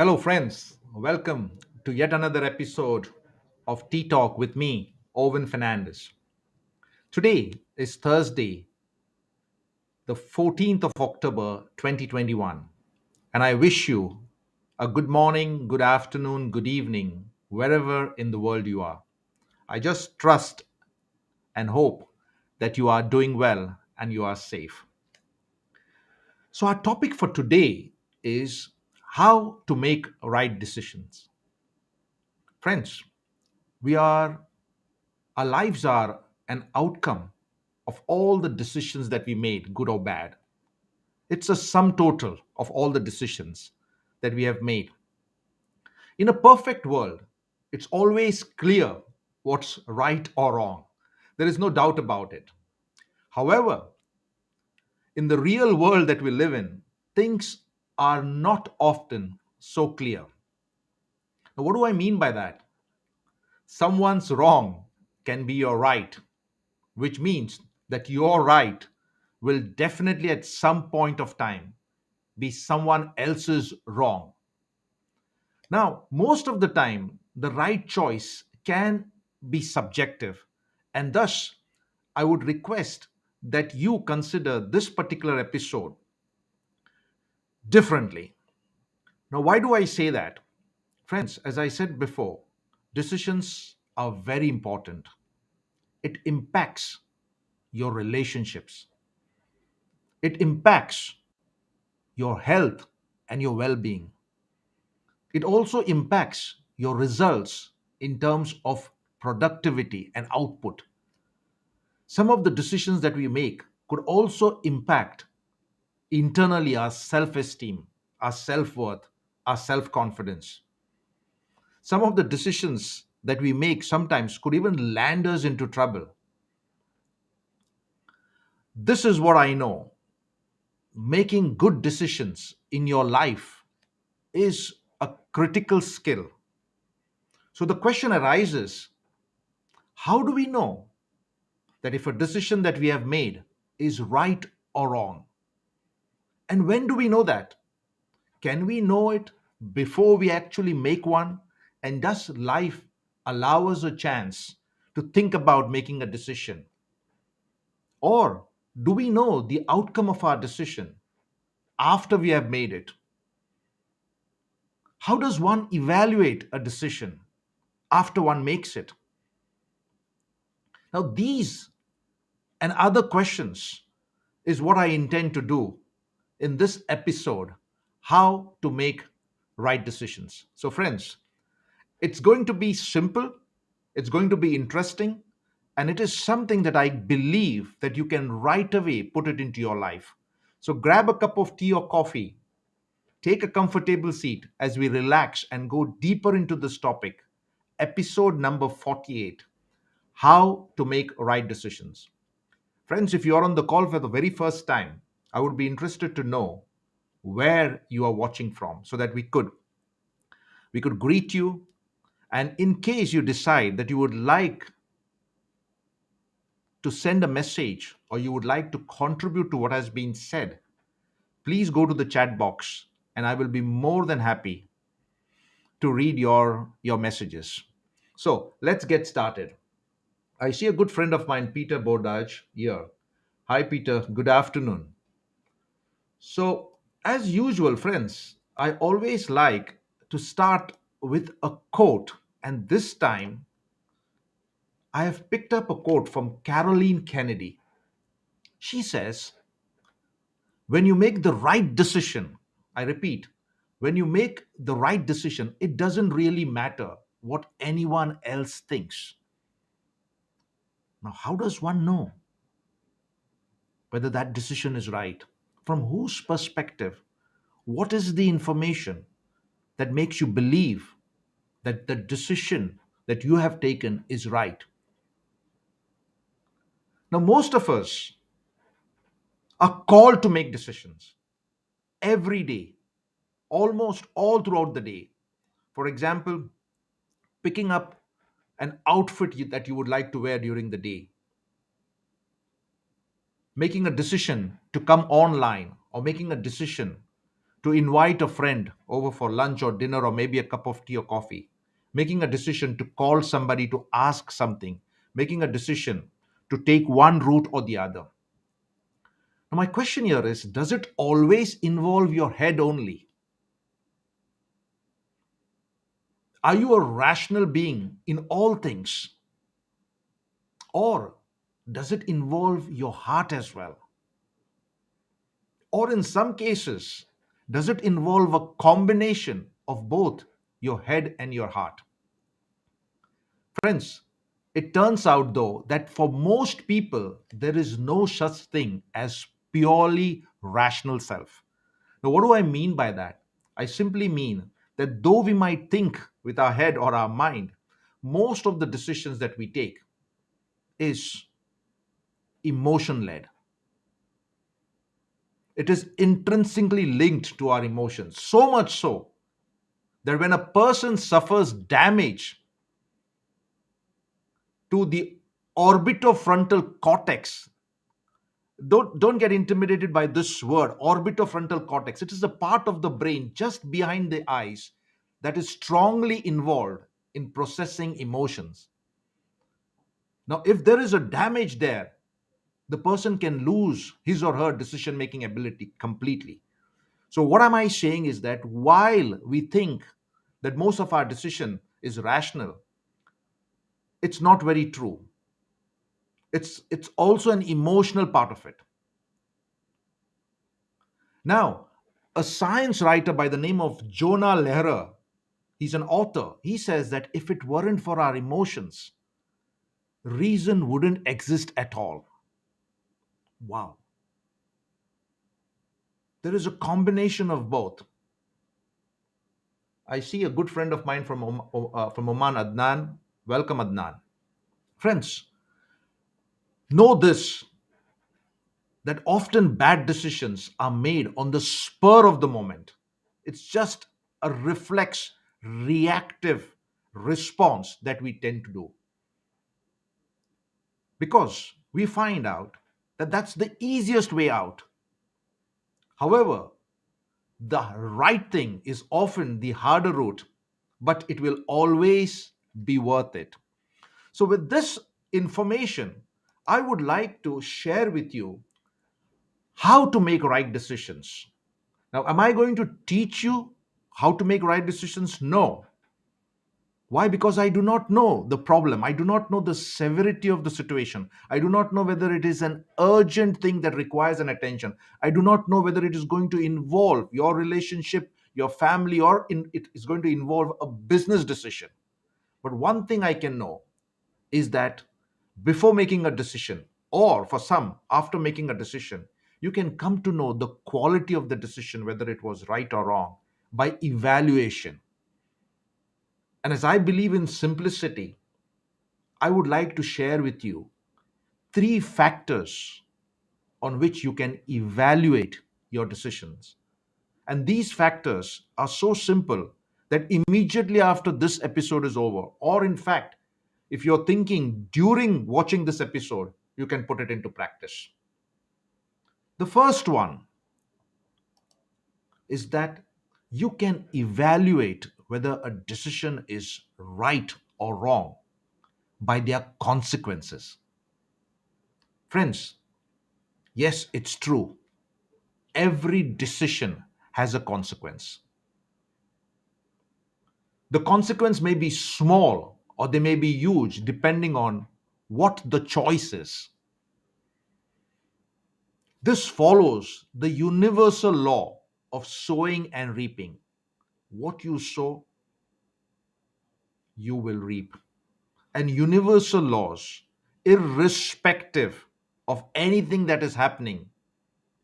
Hello, friends. Welcome to yet another episode of Tea Talk with me, Owen Fernandez. Today is Thursday, the 14th of October, 2021, and I wish you a good morning, good afternoon, good evening, wherever in the world you are. I just trust and hope that you are doing well and you are safe. So, our topic for today is how to make right decisions. Friends, we are our lives are an outcome of all the decisions that we made, good or bad. It's a sum total of all the decisions that we have made. In a perfect world, it's always clear what's right or wrong. There is no doubt about it. However, in the real world that we live in, things are not often so clear. Now, what do I mean by that? Someone's wrong can be your right, which means that your right will definitely at some point of time be someone else's wrong. Now, most of the time, the right choice can be subjective, and thus, I would request that you consider this particular episode differently. Now, why do I say that? Friends, as I said before, decisions are very important. It impacts your relationships, it impacts your health and your well being. It also impacts your results in terms of productivity and output. Some of the decisions that we make could also impact internally our self esteem, our self worth, our self confidence. Some of the decisions that we make sometimes could even land us into trouble. This is what I know. Making good decisions in your life is a critical skill. So the question arises, how do we know that if a decision that we have made is right or wrong? And when do we know that? Can we know it before we actually make one? And does life allow us a chance to think about making a decision? Or do we know the outcome of our decision after we have made it? How does one evaluate a decision after one makes it? Now, these and other questions is what I intend to do in this episode, how to make right decisions. So, friends, it's going to be simple, it's going to be interesting, and it is something that I believe that you can right away put it into your life. So, grab a cup of tea or coffee, take a comfortable seat as we relax and go deeper into this topic. Episode number 48, how to make right decisions. Friends, if you're on the call for the very first time, I would be interested to know where you are watching from so that we could greet you, And in case you decide that you would like to send a message or you would like to contribute to what has been said, please go to the chat box and I will be more than happy to read your messages. So let's get started. I see a good friend of mine, Peter Bordage, here. Hi, Peter. Good afternoon. So, as usual, friends, I always like to start with a quote. And this time, I have picked up a quote from Caroline Kennedy. She says, when you make the right decision, I repeat, when you make the right decision, it doesn't really matter what anyone else thinks. Now, how does one know whether that decision is right? From whose perspective? What is the information that makes you believe that the decision that you have taken is right? Now, most of us are called to make decisions every day, almost all throughout the day. For example, picking up an outfit that you would like to wear during the day, making a decision to come online, or making a decision to invite a friend over for lunch or dinner or maybe a cup of tea or coffee, making a decision to call somebody to ask something, making a decision to take one route or the other. Now, my question here is, does it always involve your head only? Are you a rational being in all things? Or does it involve your heart as well? Or in some cases, does it involve a combination of both your head and your heart? Friends, it turns out though that for most people, there is no such thing as purely rational self. Now, what do I mean by that? I simply mean that though we might think with our head or our mind, most of the decisions that we take is emotion led. It is intrinsically linked to our emotions, so much so that when a person suffers damage to the orbitofrontal cortex, don't get intimidated by this word, orbitofrontal cortex. It is a part of the brain just behind the eyes that is strongly involved in processing emotions. Now, if there is a damage there, the person can lose his or her decision making ability completely. So, what am I saying is that while we think that most of our decision is rational, it's not very true. It's also an emotional part of it. Now, a science writer by the name of Jonah Lehrer, he's an author. He says that if it weren't for our emotions, reason wouldn't exist at all. Wow. There is a combination of both. I see a good friend of mine from Oman, Adnan. Welcome, Adnan. Friends, know this, that often bad decisions are made on the spur of the moment. It's just a reflex, reactive response that we tend to do because we find out that that's the easiest way out. However, the right thing is often the harder route, but it will always be worth it. So, with this information, I would like to share with you how to make right decisions. Now, am I going to teach you how to make right decisions? No. Why? Because I do not know the problem. I do not know the severity of the situation. I do not know whether it is an urgent thing that requires an attention. I do not know whether it is going to involve your relationship, your family, or it is going to involve a business decision. But one thing I can know is that before making a decision, or for some, after making a decision, you can come to know the quality of the decision, whether it was right or wrong, by evaluation. And as I believe in simplicity, I would like to share with you three factors on which you can evaluate your decisions. And these factors are so simple that immediately after this episode is over, or in fact, if you're thinking during watching this episode, you can put it into practice. The first one is that you can evaluate whether a decision is right or wrong by their consequences. Friends, yes, it's true. Every decision has a consequence. The consequence may be small or they may be huge depending on what the choice is. This follows the universal law of sowing and reaping. What you sow, you will reap. And universal laws, irrespective of anything that is happening,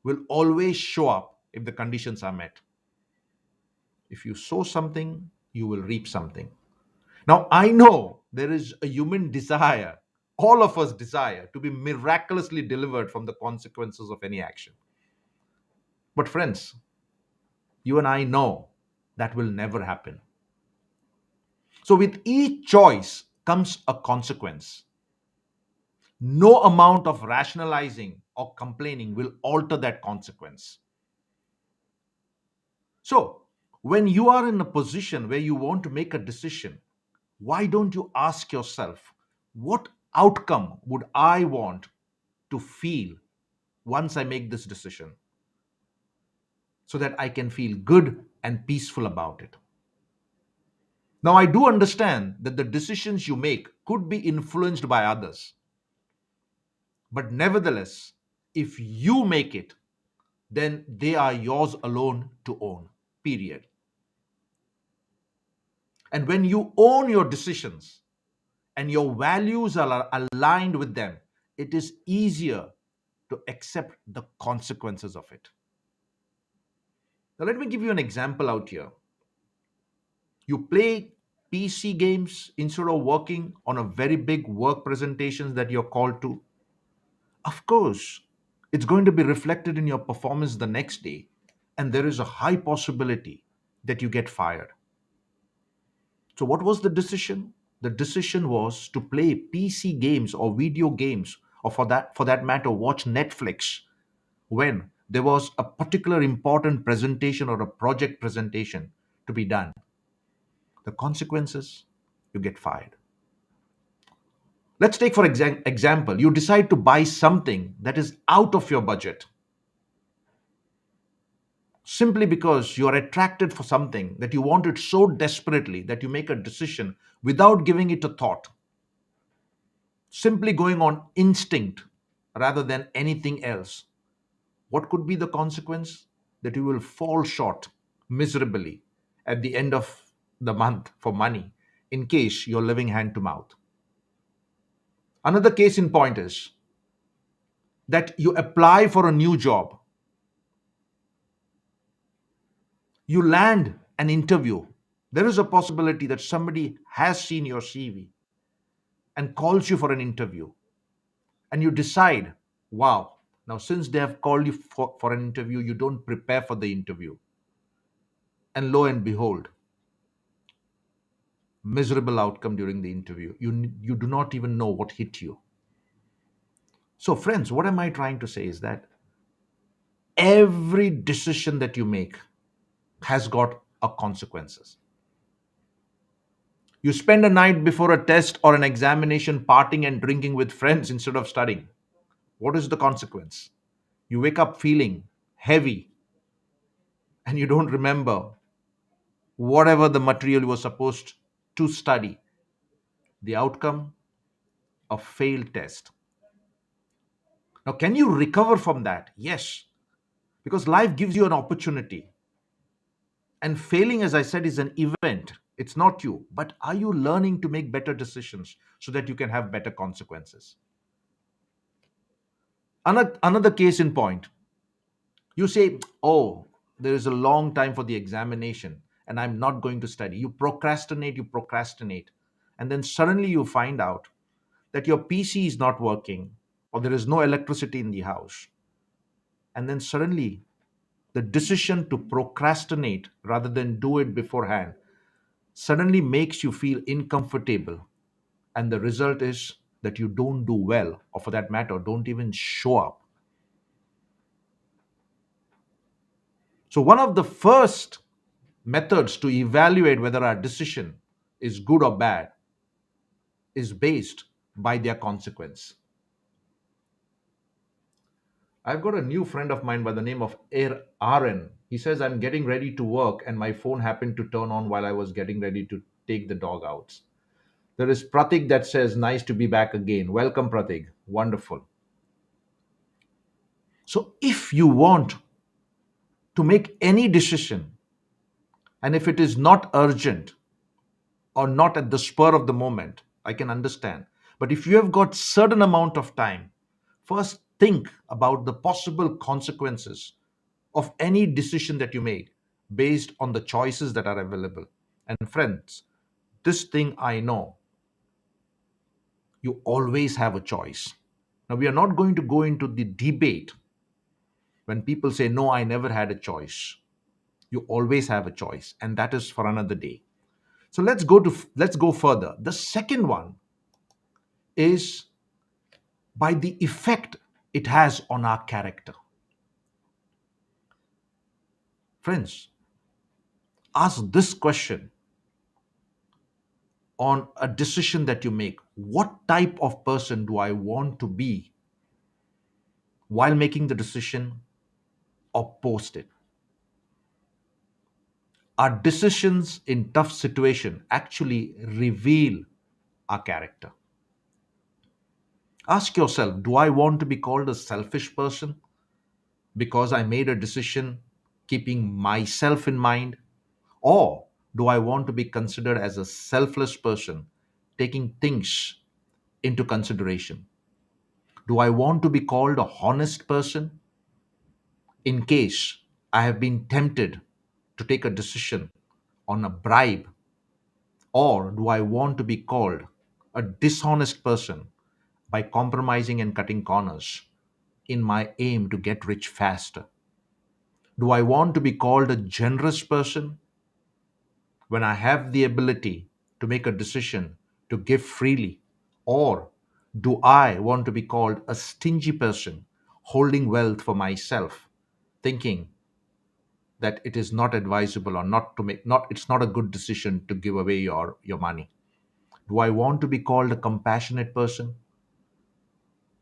will always show up if the conditions are met. If you sow something, you will reap something. Now, I know there is a human desire, all of us desire to be miraculously delivered from the consequences of any action. But, friends, you and I know that will never happen. So, with each choice comes a consequence. No amount of rationalizing or complaining will alter that consequence. So, when you are in a position where you want to make a decision, why don't you ask yourself, what outcome would I want to feel once I make this decision so that I can feel good and peaceful about it? Now, I do understand that the decisions you make could be influenced by others, but nevertheless, if you make it, then they are yours alone to own, period. And when you own your decisions and your values are aligned with them, it is easier to accept the consequences of it. Now, let me give you an example out here. You play PC games instead of working on a very big work presentations that you're called to. Of course, it's going to be reflected in your performance the next day, and there is a high possibility that you get fired. So, what was the decision? The decision was to play PC games or video games, or for that matter, watch Netflix when there was a particular important presentation or a project presentation to be done. The consequences, you get fired. Let's take for example, you decide to buy something that is out of your budget simply because you are attracted for something that you wanted so desperately that you make a decision without giving it a thought, simply going on instinct rather than anything else. What could be the consequence? That you will fall short miserably at the end of the month for money in case you're living hand to mouth. Another case in point is that you apply for a new job, you land an interview. There is a possibility that somebody has seen your CV and calls you for an interview, and you decide, wow, now since they have called you for an interview, you don't prepare for the interview. And lo and behold, miserable outcome during the interview. You do not even know what hit you. So, friends, what am I trying to say is that every decision that you make has got a consequences. You spend a night before a test or an examination partying and drinking with friends instead of studying. What is the consequence? You wake up feeling heavy and you don't remember whatever the material you were supposed to study. The outcome, a failed test. Now, can you recover from that? Yes, because life gives you an opportunity. And failing, as I said, is an event. It's not you. But are you learning to make better decisions so that you can have better consequences? Another case in point, you say, oh, there is a long time for the examination and I'm not going to study. You procrastinate. And then suddenly you find out that your PC is not working or there is no electricity in the house. And then suddenly the decision to procrastinate rather than do it beforehand suddenly makes you feel uncomfortable, and the result is that you don't do well, or for that matter, don't even show up. So, one of the first methods to evaluate whether our decision is good or bad is based by their consequence. I've got a new friend of mine by the name of Aaron. He says, I'm getting ready to work and my phone happened to turn on while I was getting ready to take the dog out. There is Pratik that says, nice to be back again. Welcome, Pratik. Wonderful. So, if you want to make any decision, and if it is not urgent or not at the spur of the moment, I can understand. But if you have got certain amount of time, first think about the possible consequences of any decision that you make based on the choices that are available. And friends, this thing I know, you always have a choice. Now, we are not going to go into the debate when people say, no, I never had a choice. You always have a choice, and that is for another day. So let's go further. The second one is by the effect it has on our character. Friends, ask this question on a decision that you make. What type of person do I want to be while making the decision or post it? Our decisions in tough situation actually reveal our character. Ask yourself, do I want to be called a selfish person because I made a decision keeping myself in mind? Or do I want to be considered as a selfless person, taking things into consideration? Do I want to be called a honest person in case I have been tempted to take a decision on a bribe? Or do I want to be called a dishonest person by compromising and cutting corners in my aim to get rich faster? Do I want to be called a generous person when I have the ability to make a decision to give freely? Or do I want to be called a stingy person holding wealth for myself, thinking that it is not advisable or not to make not it's not a good decision to give away your money? Do I want to be called a compassionate person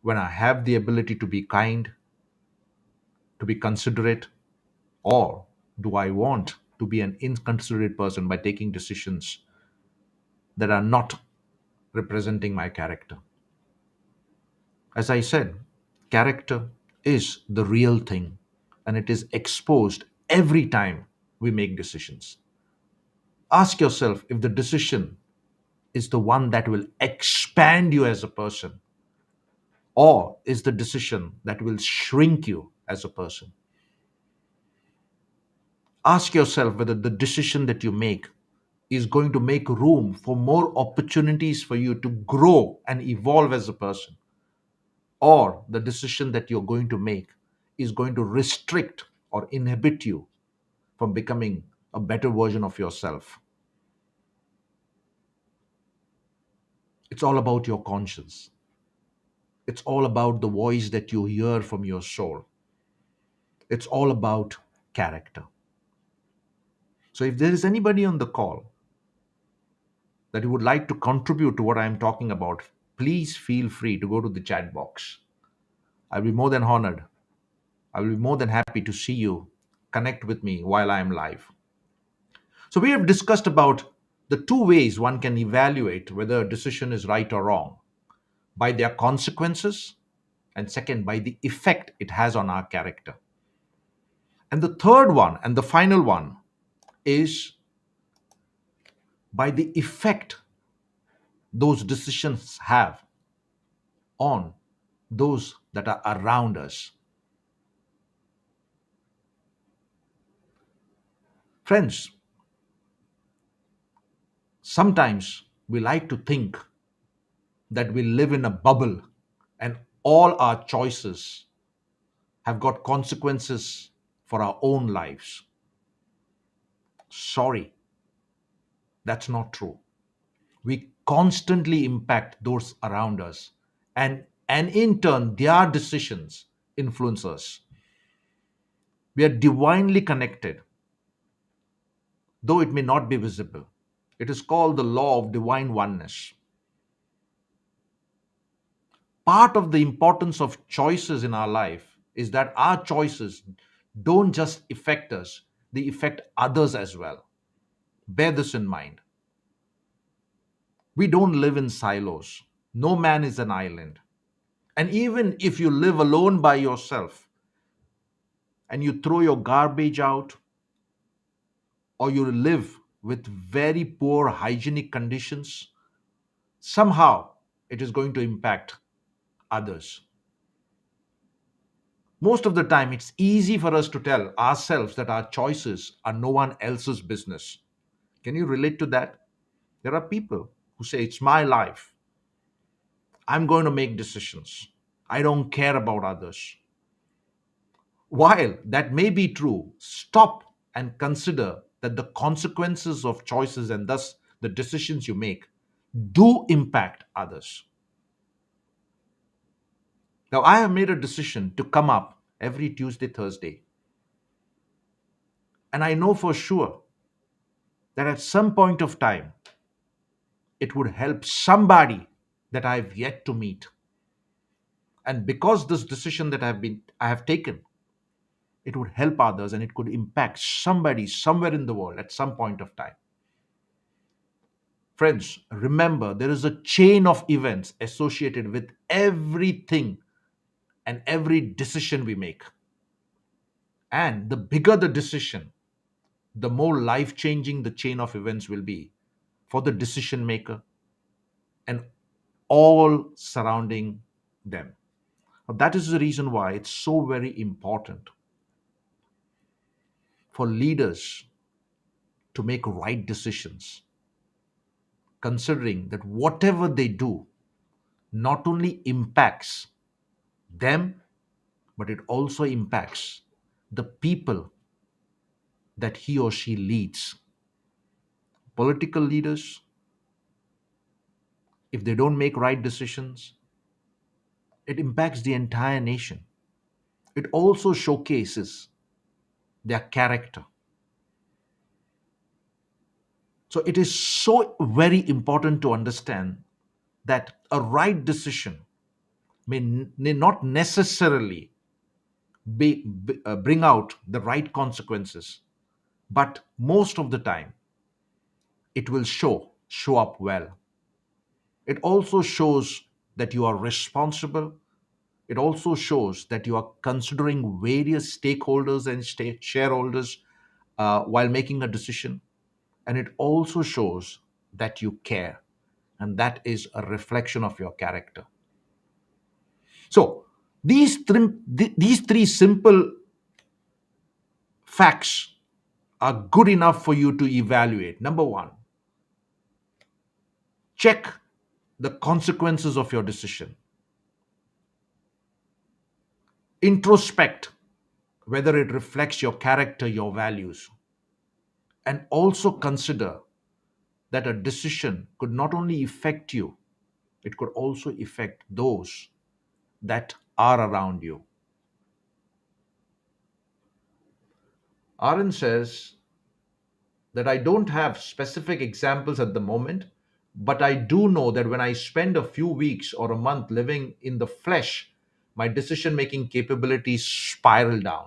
when I have the ability to be kind, to be considerate? Or do I want to be an inconsiderate person by taking decisions that are not representing my character? As I said, character is the real thing, and it is exposed every time we make decisions. Ask yourself if the decision is the one that will expand you as a person, or is the decision that will shrink you as a person. Ask yourself whether the decision that you make is going to make room for more opportunities for you to grow and evolve as a person, or the decision that you're going to make is going to restrict or inhibit you from becoming a better version of yourself. It's all about your conscience. It's all about the voice that you hear from your soul. It's all about character. So, if there is anybody on the call that you would like to contribute to what I am talking about, please feel free to go to the chat box. I'll be more than honored. I will be more than happy to see you connect with me while I am live. So, we have discussed about the two ways one can evaluate whether a decision is right or wrong: by their consequences, and second, by the effect it has on our character. And the third one, and the final one, is by the effect those decisions have on those that are around us. Friends, sometimes we like to think that we live in a bubble and all our choices have got consequences for our own lives. Sorry, That's not true. We constantly impact those around us, and in turn, their decisions influence us. We are divinely connected, though it may not be visible. It is called the law of divine oneness. Part of the importance of choices in our life is that our choices don't just affect us, they affect others as well. Bear this in mind. We don't live in silos. No man is an island. And even if you live alone by yourself and you throw your garbage out, or you live with very poor hygienic conditions, somehow it is going to impact others. Most of the time, it's easy for us to tell ourselves that our choices are no one else's business. Can you relate to that? There are people who say, it's my life. I'm going to make decisions. I don't care about others. While that may be true, stop and consider that the consequences of choices and thus the decisions you make do impact others. Now, I have made a decision to come up every Tuesday, Thursday, and I know for sure that at some point of time, it would help somebody that I've yet to meet. And because this decision that I have taken, it would help others and it could impact somebody somewhere in the world at some point of time. Friends, remember there is a chain of events associated with everything and every decision we make. And the bigger the decision, the more life changing the chain of events will be for the decision maker and all surrounding them. Now, that is the reason why it's so very important for leaders to make right decisions, considering that whatever they do not only impacts them, but it also impacts the people that he or she leads. Political leaders, if they don't make right decisions, it impacts the entire nation. It also showcases their character. So it is so very important to understand that a right decision may not necessarily bring out the right consequences, but most of the time it will show up well. It also shows that you are responsible. It also shows that you are considering various stakeholders and state shareholders while making a decision. And it also shows that you care. And that is a reflection of your character. So, these three simple facts are good enough for you to evaluate. Number one, check the consequences of your decision. Introspect whether it reflects your character, your values, and also consider that a decision could not only affect you, it could also affect those that are around you. Aaron says that I don't have specific examples at the moment, but I do know that when I spend a few weeks or a month living in the flesh, my decision making capabilities spiral down.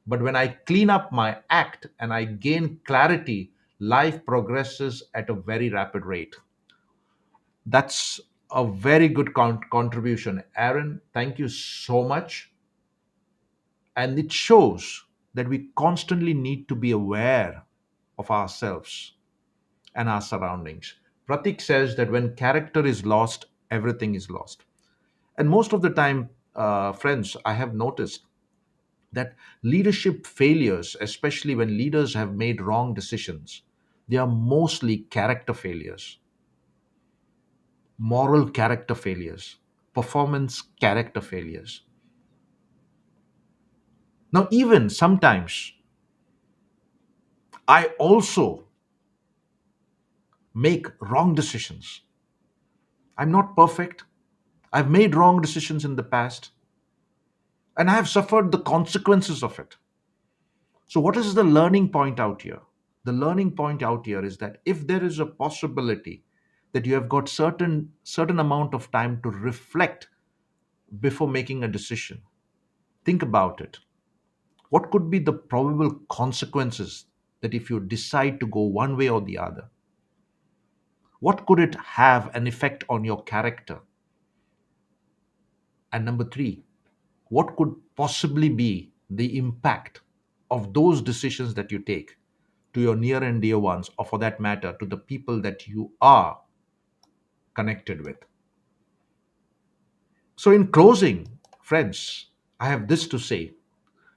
But when I clean up my act and I gain clarity, life progresses at a very rapid rate. That's a very good contribution. Aaron, thank you so much. And it shows that we constantly need to be aware of ourselves and our surroundings. Pratik says that when character is lost, everything is lost. And most of the time, friends, I have noticed that leadership failures, especially when leaders have made wrong decisions, they are mostly character failures, moral character failures, performance character failures. Now, even sometimes I also make wrong decisions. I'm not perfect. I've made wrong decisions in the past and I have suffered the consequences of it. So, what is the learning point out here? The learning point out here is that if there is a possibility that you have got certain amount of time to reflect before making a decision, think about it. What could be the probable consequences that if you decide to go one way or the other? What could it have an effect on your character? And number three, what could possibly be the impact of those decisions that you take to your near and dear ones, or for that matter, to the people that you are connected with? So, in closing, friends, I have this to say,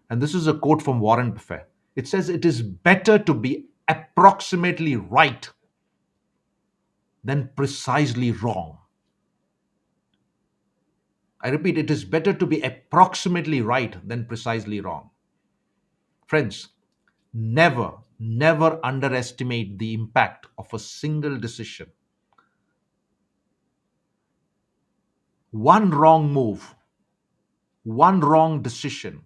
and this is a quote from Warren Buffett. It says, "It is better to be approximately right than precisely wrong." I repeat, it is better to be approximately right than precisely wrong. Friends, never underestimate the impact of a single decision. One wrong move, one wrong decision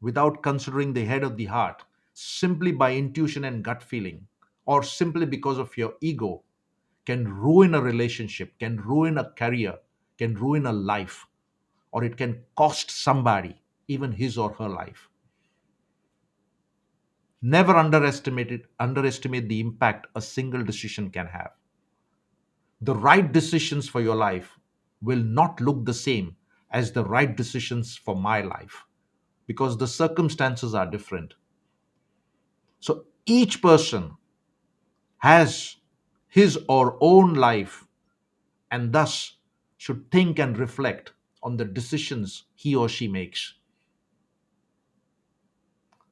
without considering the head of the heart, simply by intuition and gut feeling, or simply because of your ego, can ruin a relationship, can ruin a career, can ruin a life, or it can cost somebody even his or her life. Never underestimate the impact a single decision can have. The right decisions for your life will not look the same as the right decisions for my life because the circumstances are different. So each person has his or own life and thus should think and reflect on the decisions he or she makes.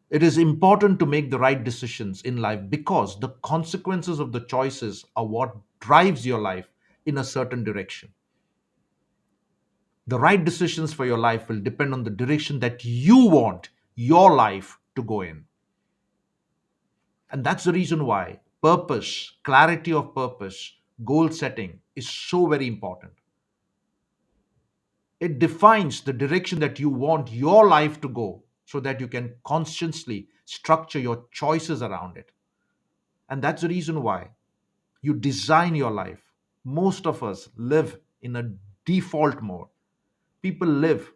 It is important to make the right decisions in life because the consequences of the choices are what drives your life in a certain direction. The right decisions for your life will depend on the direction that you want your life to go in. And that's the reason why purpose, clarity of purpose, goal setting is so very important. It defines the direction that you want your life to go so that you can consciously structure your choices around it. And that's the reason why you design your life. Most of us live in a default mode. People live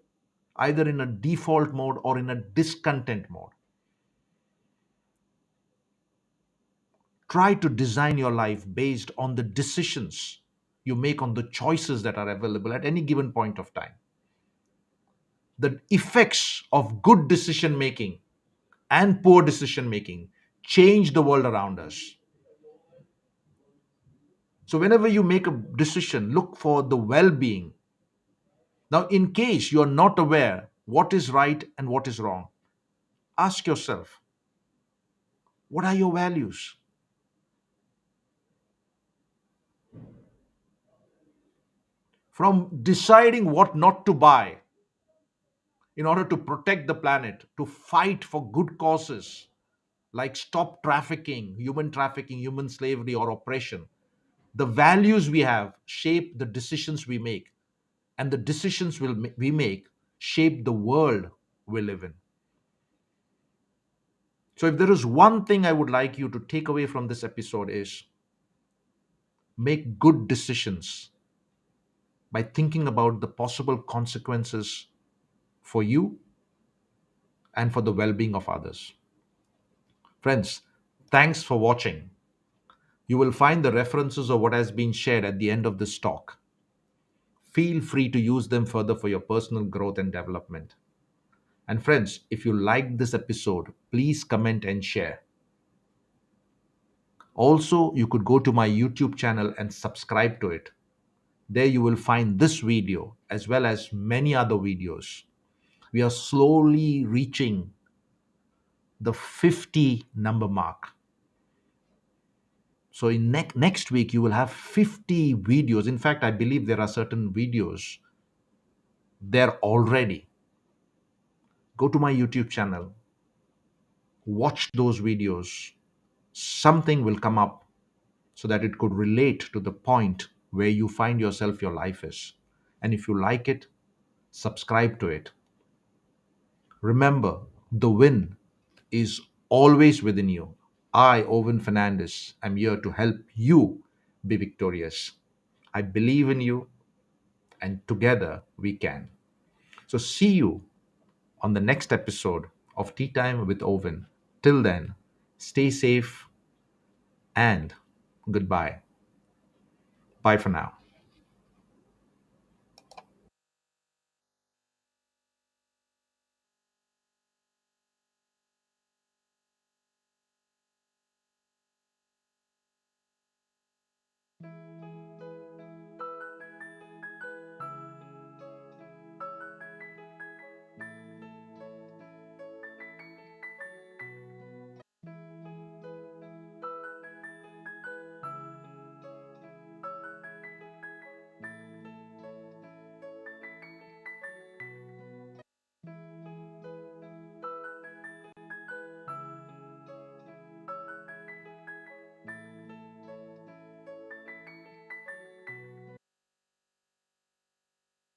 either in a default mode or in a discontent mode. Try to design your life based on the decisions you make, on the choices that are available at any given point of time. The effects of good decision making and poor decision making change the world around us. So, whenever you make a decision, look for the well being. Now, in case you are not aware what is right and what is wrong, ask yourself, what are your values? From deciding what not to buy in order to protect the planet, to fight for good causes like stop trafficking, human slavery, or oppression, the values we have shape the decisions we make, and the decisions we make shape the world we live in. So, if there is one thing I would like you to take away from this episode, is make good decisions by thinking about the possible consequences for you and for the well being of others. Friends, thanks for watching. You will find the references of what has been shared at the end of this talk. Feel free to use them further for your personal growth and development. And friends, if you liked this episode, please comment and share. Also, you could go to my YouTube channel and subscribe to it. There you will find this video as well as many other videos. We are slowly reaching the 50 number mark. So in next week, you will have 50 videos. In fact, I believe there are certain videos there already. Go to my YouTube channel, watch those videos. Something will come up. so that it could relate to the point where you find yourself your life is. And if you like it, subscribe to it. Remember, the win is always within you. I, Owen Fernandez, am here to help you be victorious. I believe in you, and together we can. So, see you on the next episode of Tea Time with Owen. Till then, stay safe and goodbye. Bye for now.